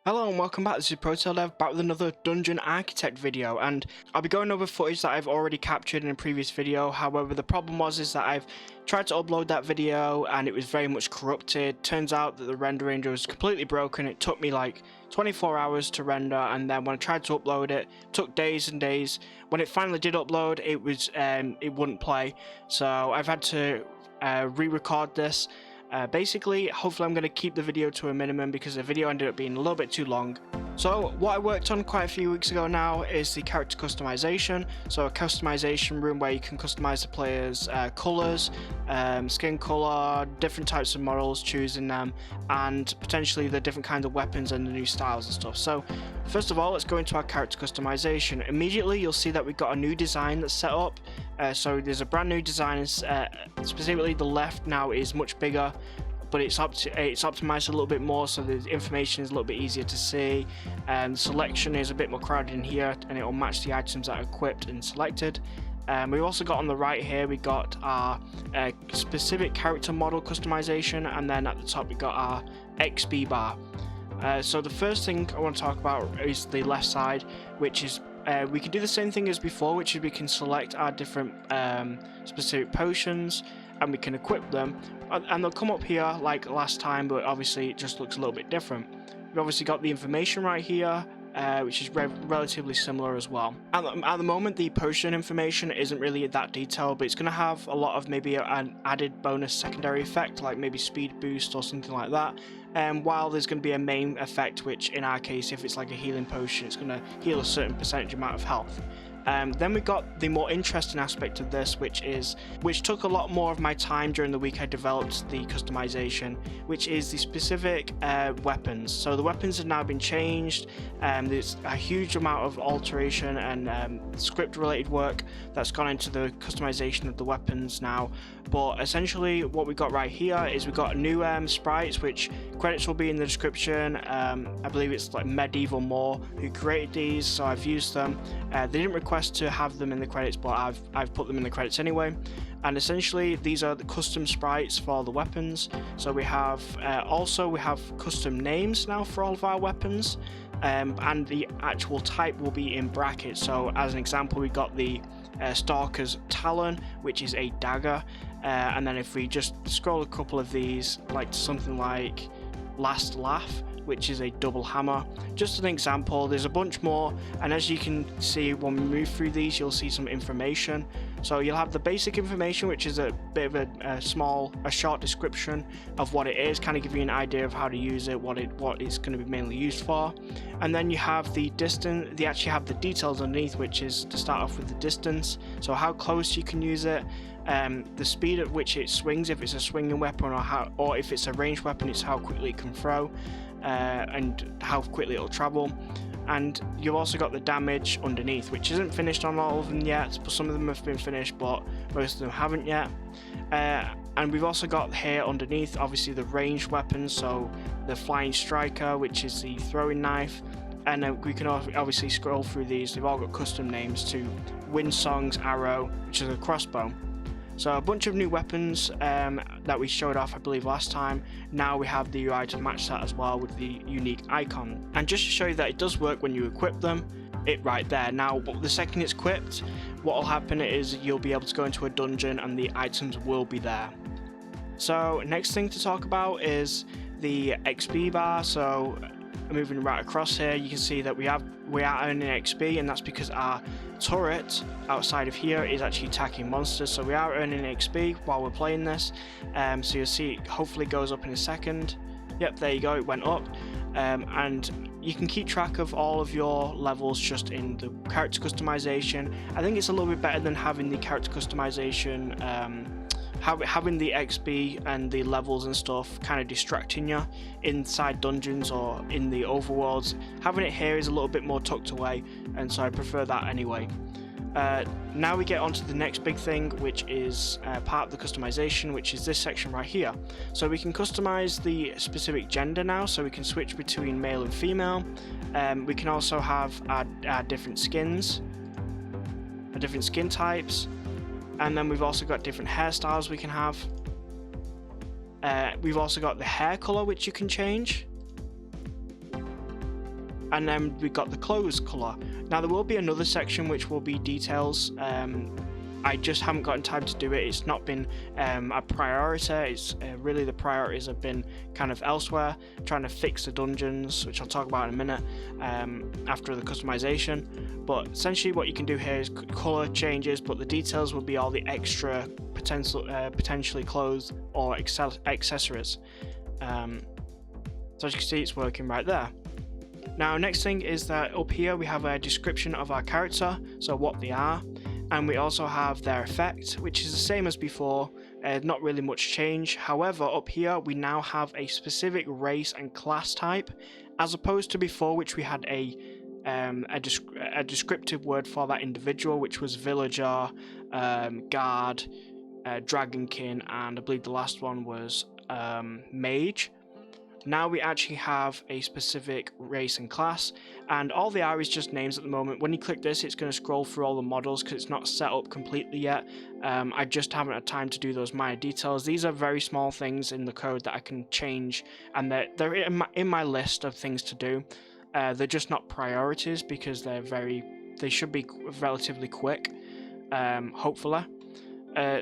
Hello and welcome back. This is ProTaleDev back with another Dungeon Architect video, and I'll be going over footage that I've already captured in a previous video. However, the problem is that I've tried to upload that video and it was very much corrupted. Turns out that the rendering was completely broken. It took me like 24 hours to render, and then when I tried to upload it, it took days and days. When it finally did upload, it wouldn't play. So I've had to re-record this. Basically, hopefully I'm going to keep the video to a minimum because the video ended up being a little bit too long. So what I worked on quite a few weeks ago now is the character customization. So a customization room where you can customize the player's colors, skin color, different types of models, choosing them, and potentially the different kinds of weapons and the new styles and stuff. So first of all, let's go into our character customization. Immediately you'll see that we've got a new design that's set up. So there's a brand new design, specifically the left now is much bigger, but it's optimized a little bit more, so the information is a little bit easier to see, and the selection is a bit more crowded in here, and it will match the items that are equipped and selected. We've also got on the right here, we got our specific character model customization, and then at the top we got our XP bar. So the first thing I want to talk about is the left side, which is we can do the same thing as before, which is we can select our different specific potions and we can equip them, and they'll come up here like last time, but obviously it just looks a little bit different. We've obviously got the information right here, which is relatively similar as well. At the moment, the potion information isn't really that detailed, but it's going to have a lot of maybe an added bonus secondary effect, like maybe speed boost or something like that. While there's going to be a main effect, which in our case, if it's like a healing potion, it's going to heal a certain percentage amount of health. Then we've got the more interesting aspect of this, which took a lot more of my time during the week I developed the customization, which is the specific weapons. So the weapons have now been changed. There's a huge amount of alteration and script related work that's gone into the customization of the weapons now. But essentially what we've got right here is we've got new sprites, which credits will be in the description. I believe it's like Medieval More who created these, so I've used them. They didn't request to have them in the credits, but I've put them in the credits anyway. And essentially these are the custom sprites for the weapons. So we have custom names now for all of our weapons, and the actual type will be in brackets. So as an example, we got the Stalker's Talon, which is a dagger, and then if we just scroll a couple of these, like something like Last Laugh, which is a double hammer. Just an example, there's a bunch more, and as you can see when we move through these, you'll see some information. So you'll have the basic information, which is a bit of a short description of what it is, kind of give you an idea of how to use it, what it's going to be mainly used for. And then you have the distance. They actually have the details underneath, which is to start off with the distance, so how close you can use it, the speed at which it swings, if it's a swinging weapon, or if it's a ranged weapon, it's how quickly it can throw, and how quickly it'll travel. And you've also got the damage underneath, which isn't finished on all of them yet, but some of them have been finished, but most of them haven't yet. And we've also got here underneath, obviously, the ranged weapons, so the Flying Striker, which is the throwing knife, and we can obviously scroll through these. They've all got custom names to Windsong's Arrow, which is a crossbow. So a bunch of new weapons that we showed off, I believe, last time. Now we have the UI to match that as well with the unique icon. And just to show you that it does work when you equip them, it right there. Now, the second it's equipped, what will happen is you'll be able to go into a dungeon and the items will be there. So next thing to talk about is the XP bar. So moving right across here, you can see that we are earning XP, and that's because our turret outside of here is actually attacking monsters, so we are earning XP while we're playing this. So you'll see it hopefully goes up in a second. Yep, there you go, it went up. And you can keep track of all of your levels just in the character customization. I think it's a little bit better than having the character customization having the XP and the levels and stuff kind of distracting you inside dungeons or in the overworlds. Having it here is a little bit more tucked away, and so I prefer that anyway. Now we get on to the next big thing, which is part of the customization, which is this section right here. So we can customize the specific gender now, so we can switch between male and female. We can also have our different skins, different skin types. And then we've also got different hairstyles we can have. We've also got the hair color, which you can change. and then we got the clothes color. Now there will be another section which will be details. I just haven't gotten time to do it. It's not been a priority. It's really the priorities have been kind of elsewhere, trying to fix the dungeons, which I'll talk about in a minute after the customization. But essentially what you can do here is color changes, but the details will be all the extra potentially clothes or accessories. So as you can see, it's working right there. Now next thing is that up here we have a description of our character, so what they are. And we also have their effect, which is the same as before, not really much change. However, up here we now have a specific race and class type, as opposed to before, which we had a descriptive word for that individual, which was villager, guard, dragonkin, and I believe the last one was mage. Now we actually have a specific race and class, and all they are is just names at the moment. When you click this, it's going to scroll through all the models because it's not set up completely yet. I just haven't had time to do those minor details. These are very small things in the code that I can change, and they're in my list of things to do. They're just not priorities because they should be relatively quick, hopefully.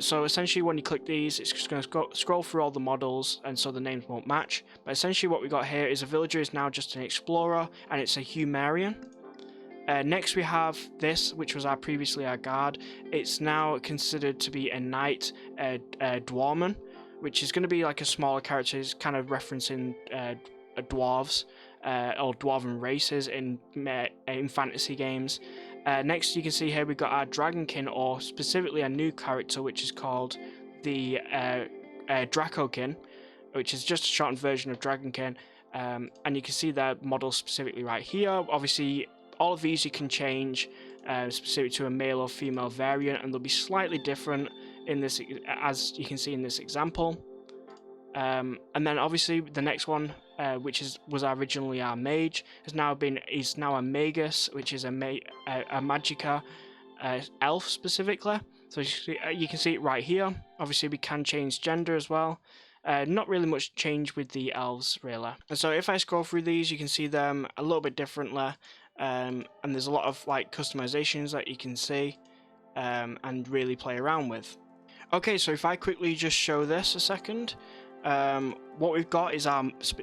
So essentially when you click these, it's just going to scroll through all the models, and so the names won't match. But essentially what we got here is a villager is now just an explorer, and it's a Humerian. Next we have this, which was previously our guard. It's now considered to be a knight, dwarfman, which is going to be like a smaller character. It's kind of referencing dwarves or dwarven races in fantasy games. Next you can see here we've got our dragonkin, or specifically a new character which is called the Dracokin, which is just a shortened version of dragonkin, and you can see their model specifically right here. Obviously all of these you can change specific to a male or female variant, and they'll be slightly different in this, as you can see in this example. And then obviously the next one, which was originally our mage, is now a magus, which is a magicka elf specifically. So you can see it right here. Obviously we can change gender as well. Not really much change with the elves really. And so if I scroll through these, you can see them a little bit differently, and there's a lot of like customizations that you can see and really play around with. Okay, so if I quickly just show this a second. What we've got is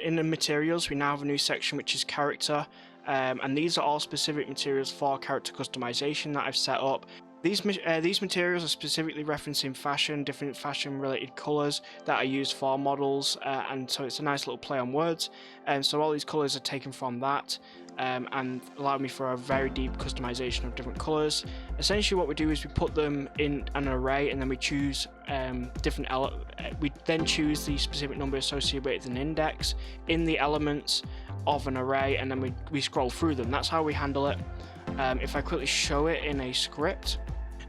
in the materials we now have a new section which is character, and these are all specific materials for character customization that I've set up. These materials are specifically referencing fashion, different fashion related colours that are used for models, and so it's a nice little play on words, and so all these colours are taken from that, and allow me for a very deep customization of different colours. Essentially what we do is we put them in an array, and then we choose we then choose the specific number associated with an index in the elements of an array, and then we scroll through them. That's how we handle it. If I quickly show it in a script.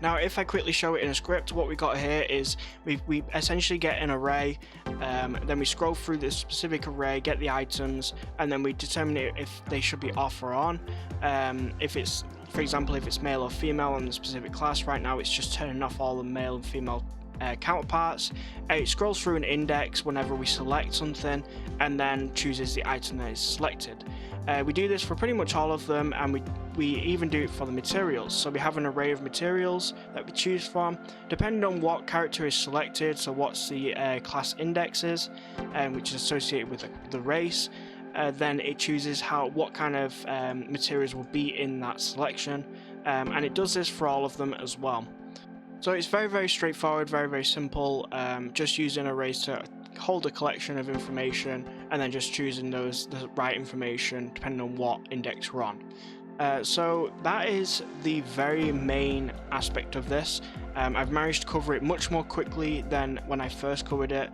Now if I quickly show it in a script, what we got here is we essentially get an array, then we scroll through this specific array, get the items, and then we determine if they should be off or on. If it's, for example, if it's male or female on the specific class, right now it's just turning off all the male and female counterparts. It scrolls through an index whenever we select something, and then chooses the item that is selected. We do this for pretty much all of them, and we even do it for the materials. So we have an array of materials that we choose from, depending on what character is selected, so what's the class index is, which is associated with the race. Then it chooses what kind of materials will be in that selection, and it does this for all of them as well. So it's very, very straightforward, very, very simple, just using arrays to hold a collection of information, and then just choosing the right information depending on what index we're on. So that is the very main aspect of this. I've managed to cover it much more quickly than when I first covered it.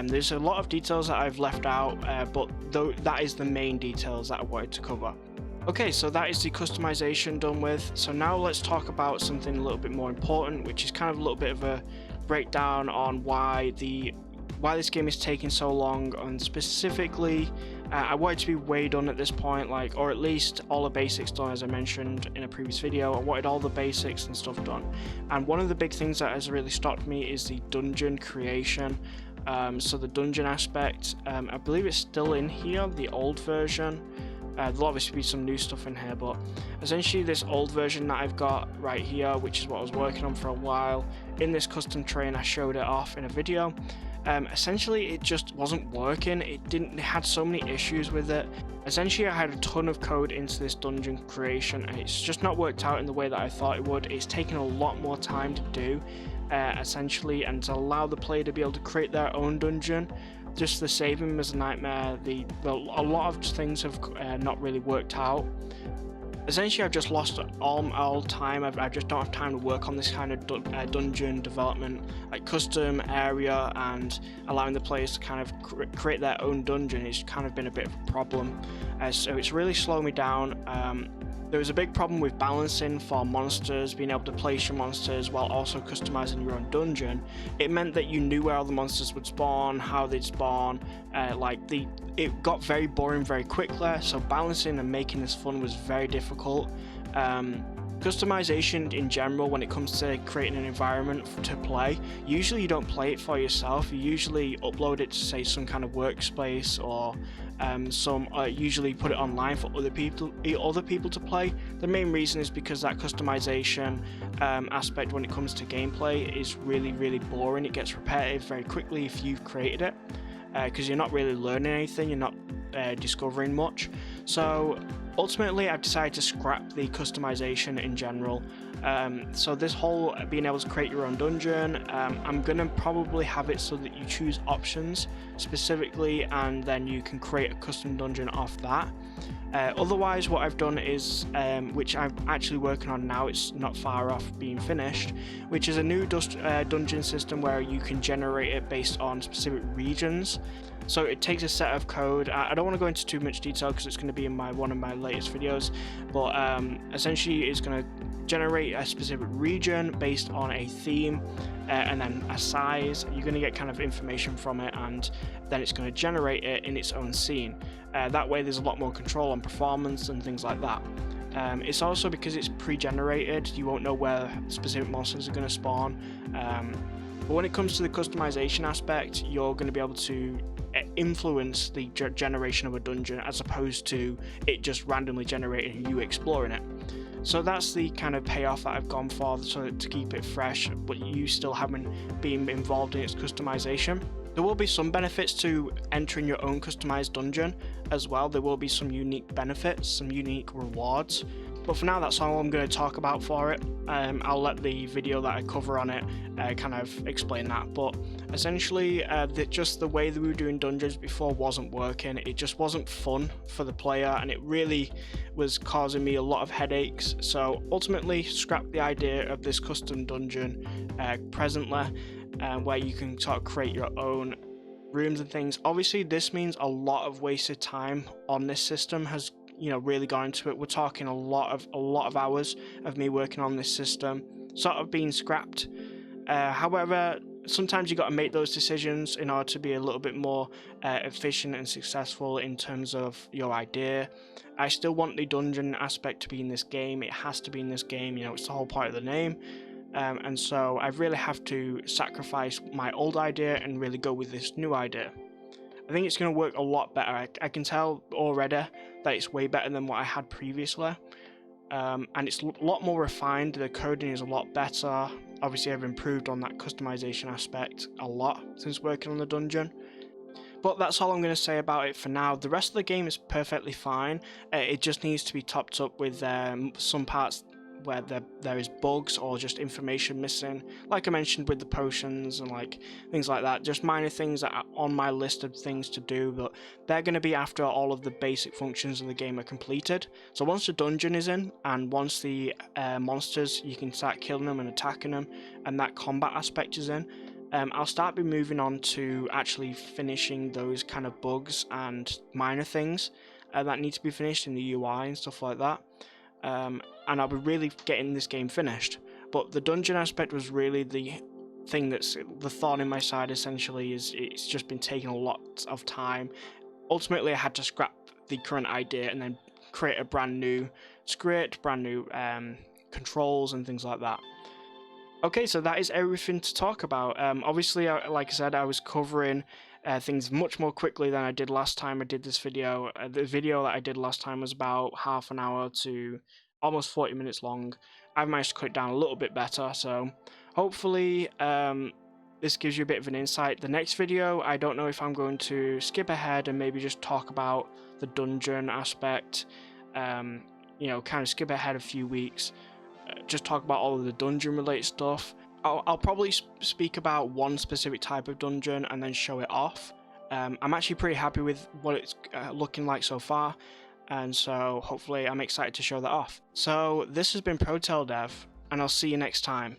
There's a lot of details that I've left out, but that is the main details that I wanted to cover. Okay, so that is the customization done with. So now let's talk about something a little bit more important, which is kind of a little bit of a breakdown on why this game is taking so long, and specifically I wanted to be way done at this point, or at least all the basics done. As I mentioned in a previous video, I wanted all the basics and stuff done, and one of the big things that has really stopped me is the dungeon creation. So the dungeon aspect, I believe it's still in here, the old version, There'll obviously be some new stuff in here, but essentially this old version that I've got right here, which is what I was working on for a while, in this custom train I showed it off in a video. Essentially it just wasn't working. It had so many issues with it. Essentially I had a ton of code into this dungeon creation and it's just not worked out in the way that I thought it would. It's taken a lot more time to do, essentially, and to allow the player to be able to create their own dungeon. Just the saving was a nightmare. A lot of things have not really worked out. Essentially I've just lost all time. I just don't have time to work on this kind of dungeon development, like custom area and allowing the players to kind of create their own dungeon. It's kind of been a bit of a problem, so it's really slowed me down. There was a big problem with balancing for monsters, being able to place your monsters while also customizing your own dungeon. It meant that you knew where all the monsters would spawn, how they'd spawn, it got very boring very quickly, so balancing and making this fun was very difficult. Customization in general, when it comes to creating an environment to play, usually you don't play it for yourself. You usually upload it to, say, some kind of workspace, or usually put it online for other people to play. The main reason is because that customization aspect when it comes to gameplay is really boring. It gets repetitive very quickly if you've created it, because you're not really learning anything, you're not discovering much. So ultimately I've decided to scrap the customization in general. So this whole being able to create your own dungeon, I'm gonna probably have it so that you choose options specifically and then you can create a custom dungeon off that. Otherwise what I've done is, which I'm actually working on now, it's not far off being finished, which is a new dungeon system where you can generate it based on specific regions. So it takes a set of code. I don't want to go into too much detail because it's going to be in one of my latest videos, but essentially it's going to generate a specific region based on a theme and then a size. You're going to get kind of information from it, and then it's going to generate it in its own scene. That way there's a lot more control on performance and things like that. It's also, because it's pre-generated, you won't know where specific monsters are going to spawn. But when it comes to the customization aspect, you're going to be able to influence the generation of a dungeon as opposed to it just randomly generating and you exploring it. So that's the kind of payoff that I've gone for, so to keep it fresh but you still haven't been involved in its customization. There will be some benefits to entering your own customized dungeon as well. There will be some unique benefits, some unique rewards. But for now, that's all I'm going to talk about for it. I'll let the video that I cover on it kind of explain that. But essentially, just the way that we were doing dungeons before wasn't working. It just wasn't fun for the player, and it really was causing me a lot of headaches. So ultimately, scrap the idea of this custom dungeon presently, where you can sort of create your own rooms and things. Obviously, this means a lot of wasted time on this system has really gone into it. We're talking a lot of hours of me working on this system sort of being scrapped. However, sometimes you got to make those decisions in order to be a little bit more efficient and successful in terms of your idea. I still want the dungeon aspect to be in this game. It has to be in this game, it's the whole part of the name. And so I really have to sacrifice my old idea and really go with this new idea. I think it's going to work a lot better. I can tell already that it's way better than what I had previously, and it's a lot more refined. The coding is a lot better. Obviously I've improved on that customization aspect a lot since working on the dungeon. But that's all I'm going to say about it for now. The rest of the game is perfectly fine. It just needs to be topped up with some parts where there is bugs or just information missing, like I mentioned with the potions and things like that. Just minor things that are on my list of things to do, but they're going to be after all of the basic functions of the game are completed. So once the dungeon is in and once the monsters, you can start killing them and attacking them, and that combat aspect is in, I'll start be moving on to actually finishing those kind of bugs and minor things that need to be finished in the UI and stuff like that. And I'll be really getting this game finished. But the dungeon aspect was really the thing that's the thorn in my side. Essentially, is it's just been taking a lot of time. Ultimately, I had to scrap the current idea and then create a brand new script, brand new controls and things like that. Okay, so that is everything to talk about. Obviously, like I said, I was covering things much more quickly than I did last time I did this video. The video that I did last time was about half an hour to almost 40 minutes long. I've managed to cut it down a little bit better, so hopefully this gives you a bit of an insight. The next video, I don't know if I'm going to skip ahead and maybe just talk about the dungeon aspect, you know, kind of skip ahead a few weeks, just talk about all of the dungeon related stuff. I'll probably speak about one specific type of dungeon and then show it off. I'm actually pretty happy with what it's looking like so far, and so hopefully I'm excited to show that off. So this has been ProTaleDev, and I'll see you next time.